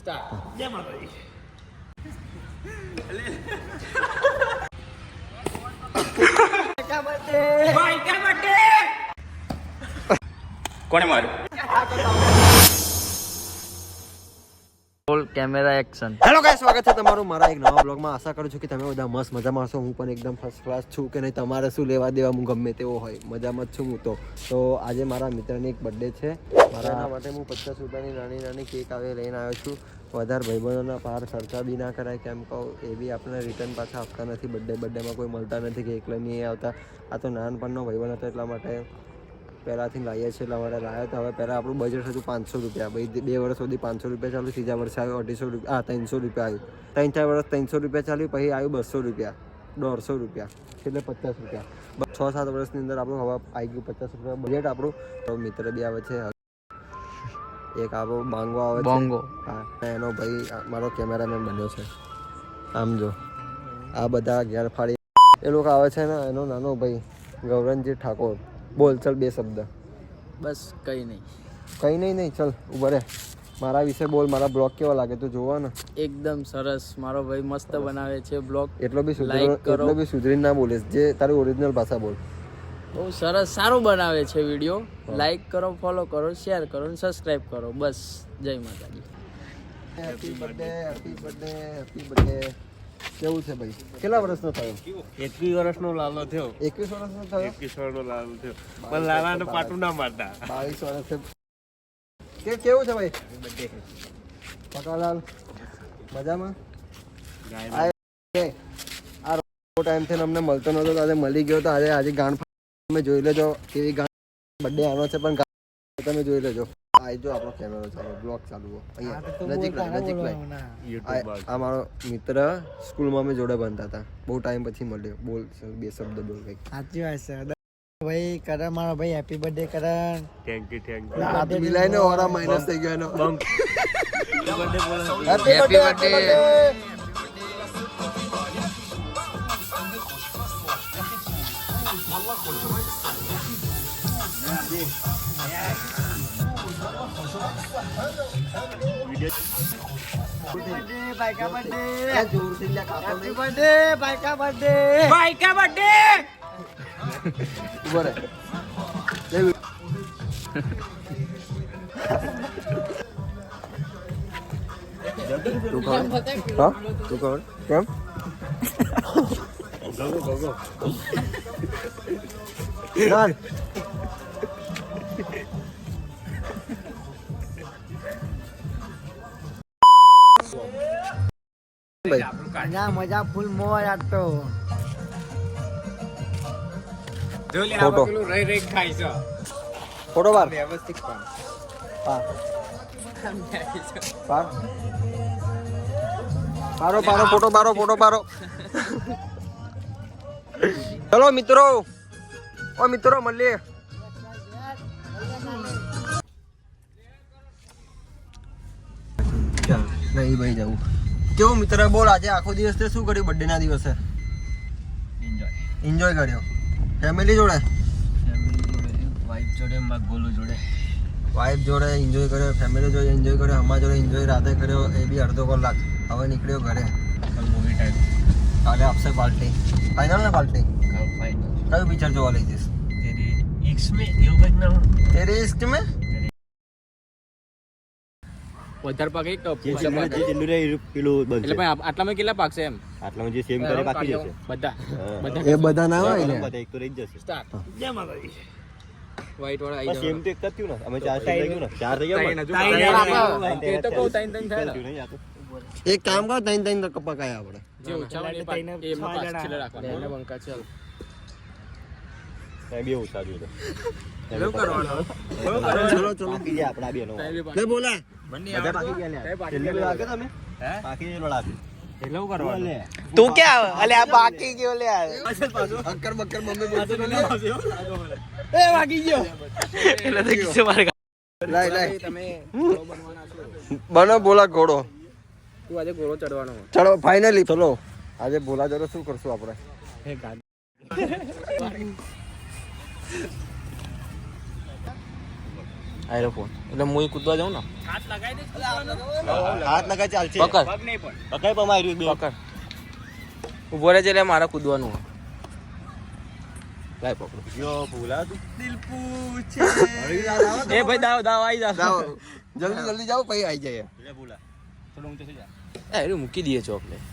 Start જય માતાજી કોને માર્યું roll camera action. Hello guys, સ્વાગત છે તમારું મારા એક નવા બ્લોગમાં. આશા કરું છું કે તમે બધા મસ્ત મજામાં હશો. હું પણ એકદમ ફર્સ્ટ ક્લાસ છું કે નહીં. તમારે શું લેવા દેવા, હું ગમે તેવો હોય મજામાં જ છું હું તો આજે મારા મિત્રની એક બર્થડે છે. મારા માટે હું 50 રૂપિયાની નાની કેક આવે લઈને આવ્યો છું. વધારે ભાઈબંધોના પાર ખર્ચા બી ના કરાય, કેમ કહું એ બી આપણે રિટર્ન પાછા આપતા નથી. બર્થડેમાં કોઈ મળતા નથી કે એકલા નહીં આવતા. આ તો નાનપણનો ભાઈબંધ હતો એટલા માટે પહેલાંથી લાવીએ છીએ, એટલા માટે લાવ્યો તો. હવે પહેલાં આપણું બજેટ હતું 500 રૂપિયા. ભાઈ 2 વર્ષ સુધી 500 રૂપિયા ચાલ્યું. ત્રીજા વર્ષે આવ્યું 250 રૂપિયા, 300 રૂપિયા આવ્યું. 3-4 વર્ષ 300 રૂપિયા ચાલ્યું. પછી આવ્યું 200 રૂપિયા, 150 રૂપિયા, એટલે 50 રૂપિયા. 6-7 વર્ષની અંદર આપણું હવે આવી ગયું 50 રૂપિયા બજેટ આપણું. મિત્ર બી આવે છે, એક આપણો બાંગો આવે છે. હા, એનો ભાઈ મારો કેમેરામેન બન્યો છે. આમ જો આ બધા ઘેર ફાડી એ લોકો આવે છે ને. એનો નાનો ભાઈ ગૌરંગજી ઠાકોર. બોલ ચાલ 2 શબ્દ. બસ કઈ નહીં. ચાલ ઉભા રહે. મારા વિશે બોલ. મારા બ્લોગ કેવો લાગે તું જોવા ને. એકદમ સરસ. મારો ભાઈ મસ્ત બનાવે છે બ્લોગ. એટલો બી સુધરીને ના બોલીશ. જે તારી ઓરિજિનલ ભાષા બોલ. બહુ સરસ, સારું બનાવે છે વિડીયો. લાઈક કરો, ફોલો કરો, શેર કરો અને સબસ્ક્રાઇબ કરો. બસ જય માતાજી. Happy birthday. કેવું છે ભાઈ? કેટલા વર્ષનો થયો? 21 વર્ષનો લાલો થયો. 21 વર્ષનો થયો. 21 વર્ષનો લાલો થયો. પણ લાલાને પાટું ના મારતા. 22 વર્ષ. કેવું છે ભાઈ પકાલાલ? મજામાં? આ ટાઈમ થી અમને મળતો નતો, આજે મળી ગયો તો આજે ગાંઠ તમે જોઈ લેજો કેવી ગાંઠ. બર્થડે આનો છે પણ તમે જોઈ લેજો. જો આપણો કેમેરો ચાલુ, બ્લોગ ચાલુ અહીંયા નજીક લાય. આ મારો મિત્ર સ્કૂલમાં અમે જોડે ભણતા હતા. બહુ ટાઈમ પછી મળ્યો. બોલ 2 શબ્દ બોલ ભાઈ. સાચી વાત છે ભાઈ. કરણ મારો ભાઈ happy birthday Karan. Thank you. હાથ મિલાઈને ઓરા માઇનસ થઈ ગયો એનો. Happy birthday. ઉભો રહે. તું ખબર કેમ? ના મજા ફૂલ મોજ આપતો. ફોટો બાર વ્યવસ્થિત પારો ફોટો પારો. ચલો મિત્રો મળીએ. નહીં ભાઈ જવું. કેવું મિત્ર બોલ, આજે આખો દિવસ તે શું કર્યું? બર્થડે ના દિવસે એન્જોય કર્યો ફેમિલી જોડે, વાઈફ જોડે એન્જોય કર્યો, ફેમિલી જોડે એન્જોય કર્યો, અમારા જોડે એન્જોય રાતે કર્યો. એ બી અડધો કલાક. હવે નીકળ્યો ઘરે. કાલે આપશે પાર્ટી. ફાઇનલ ને પાર્ટી? કયું પિક્ચર જોવા લઈ જઈશ? તેરી ઇશ્ક મેં વધારે પાકે આટલામાં કેટલા પાકશે એમ? આટલામાં જે સેમ કરે બાકી જશે બધા એ બધા ના હોય ને. એક તો રહી જ જશે. સ્ટાર્ટ. જય માતાજી. વ્હાઈટ વાળા આવી સેમ તો એક જ થયું ને. અમે 4 થઈ ગયું ને. 4 થઈ જાય. એ તો કહું ત્રણ થાય. એક કામ કર, 3 પકાયા આપણે. જે ઉછાળવાની પાછી એમનો પાછ છેલ્લે રાખવાનો. એને બંકા ચાલ. બે ઓછા જોયું એવું કરવાનું. ચલો બાકી ગયા આપણા બેનો લે બોલા. બધા બાકી ગયા લે. છેલ્લે લાગે તમે બાકી જેલો લાગે. એટલે એવું કરવાનું. તું ક્યાં અલે આ બાકી ગયો લે. અક્કર બક્કર મમ્મી બોલતો એ બાકી ગયો. એટલે તો કિસ્સે મારે લાય તમે ઘોડો બનવાના છો. બનો બોલા ઘોડો. તું આજે ઘોડો ચડવાનો. ચલો ફાઇનલી ચલો આજે બોલા જરો શું કરશું આપણે? હે ગાડી. આયરો ફોન એટલે હું કૂદવા જાઉં ને હાથ લગાય ચાલશે પકડ પગ નહીં પણ પકડ પણ માર્યું બે પકડ ઉભો રહેજે એટલે મારે કૂદવાનું લાય પકડો યો ભૂલા તું દિલ પૂછે એ ભાઈ દાવ દાવ આવી જા જલ્દી જલ્દી જાઓ પછી આવી જાય લે ભૂલા થોડું ઊંચો થઈ જા એ મૂકી દઈએ ચોકલેટ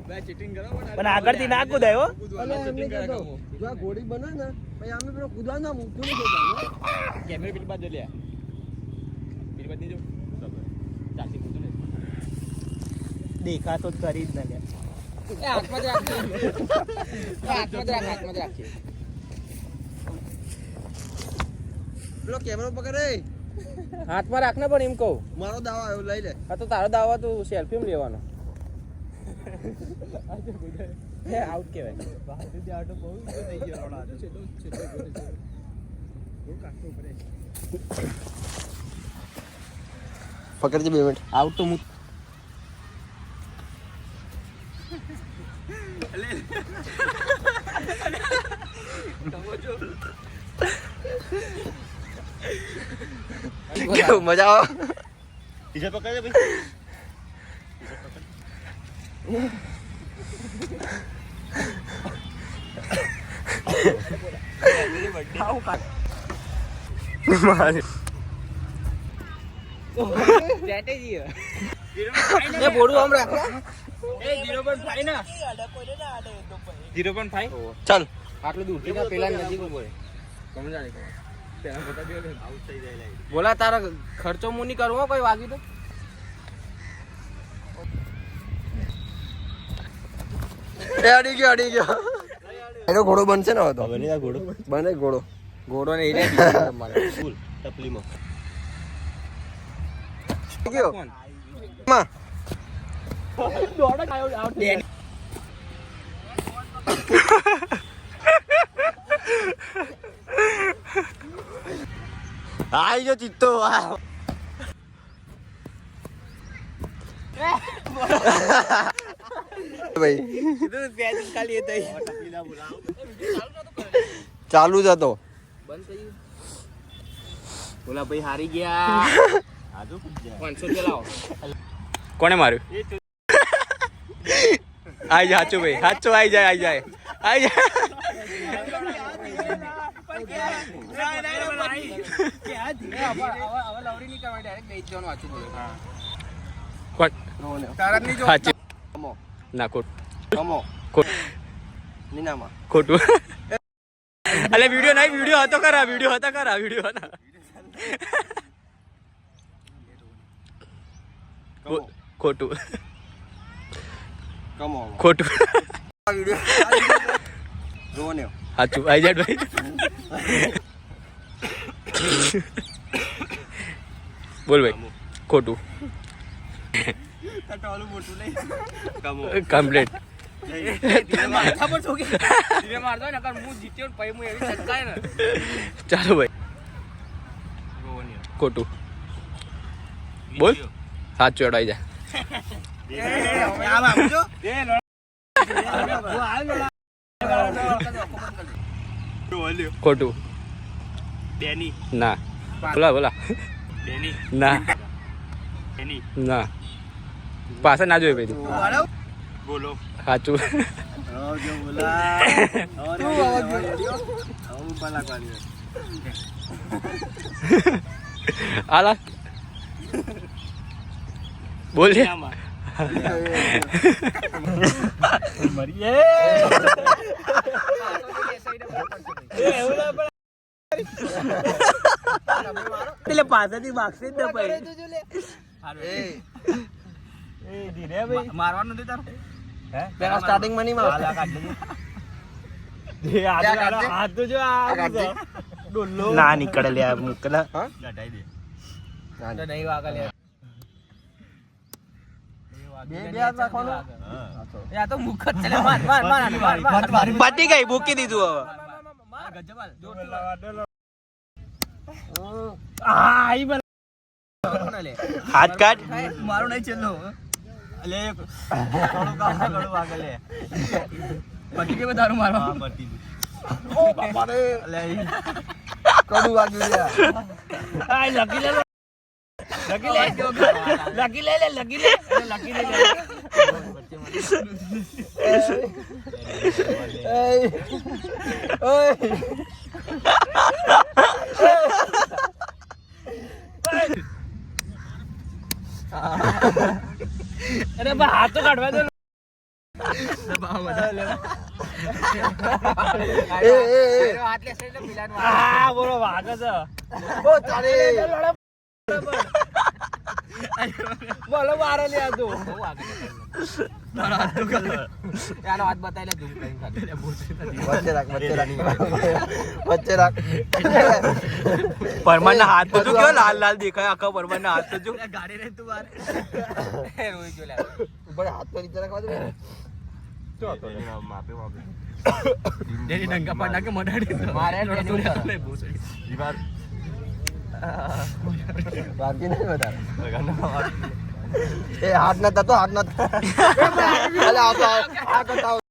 પણ આગળથી ના કૂદાય હો જો આ ઘોડી બને ને પછી અમે પેલો કૂદવા ના મૂકું નહીં કેમેરા પેલી બાજુ લે પેલી બાજુ જો ચાલતી કૂદો ને દેખાતો જ કરી જ ના લે હાથમાં જ રાખીએ પેલો કેમેરો પકડે હાથમાં રાખને પણ એમ કહું મારો દાવા આવ્યો લઈ લે હા તો તારો દાવા તું સેલ્ફી લેવાનો આઉટ કહેવાય પકડજે 2 મિનિટ આઉટ તો હું મજા આવે ટીચર પકડે ભાઈ એ બોડું આમ રાખ એ 0.5 ના 0.5 ચાલ આટલું દૂર થી પેલા નજીક ઉભો રહે તમે જાણી બોલા તારા ખર્ચો હું નહીં કરવો કોઈ વાગ્યું તો અડી ગયો એનો ઘોડો બનશે ને હવે તો બને આ ઘોડો બને ઘોડો ઘોડો ને એને ફૂલ તપલીમાં ગયો માં આઈ જો ચિત્તો ભાઈ ખાલી ચાલુ જ હતો બંધ થઈ બોલા ભાઈ હારી ગયા આજુ 500 લાવો કોને માર્યું આઈ જા સાચું ભાઈ સાચું આઈ જાય કોણ સાચું ના કમો નીનામાં ખોટું અલે વિડિયો હતો કરા વિડિયો હતા ખોટું કમો ખોટું જોને સાચું આઈ જાય ભાઈ બોલ ભાઈ ખોટું કમ્પ્લીટ ચાલો ભાઈ ખોટું બોલ સાચું અડાઈ જા ખોટું ડેની ના બોલા ડેની ના ડેની ના પાછા ના જોઈ ભાઈ તું બોલો સાચું જો બોલા આલા બોલ એટલે પાછળથી માગશે જ ને ભાઈ મારવાનું નથી તારું પેલા સ્ટાર્ટિંગ માં નહીં મારતા હાથ તો જો ના નીકળે લે મુકલા લટાઈ દે નહીં વાગે લે બે હાથ રાખવાનું યા તો મુખ જ ચલે માર પતી ગઈ મૂકી દીધું હવે ગજબાલ હાથ કાઢ મારું નહીં ચેલો અલે થોડું કામ થોડું આગળ લે પટી કે તારું મારવા હા પટી ઓ બાપા રે કડું વાગ્યું લ્યા. એય. ઓય. અરે બા હાથ તો કાઢવા દો. એ હા બોલો વાગે છે. ઓ તારે બોલો મારો લે આ તું. વચ્ચે રાખ વચ્ચે રાખ પરમાન ના હાથ તો જો કેવો લાલ લાલ દેખાય આખા પરમાન ના હાથ તો જો ઉપર હાથ તો નીચે રાખવા દે બાકી નહીં વધારે એ હાથ નતા તો હાથ નતા અલે આ કરતા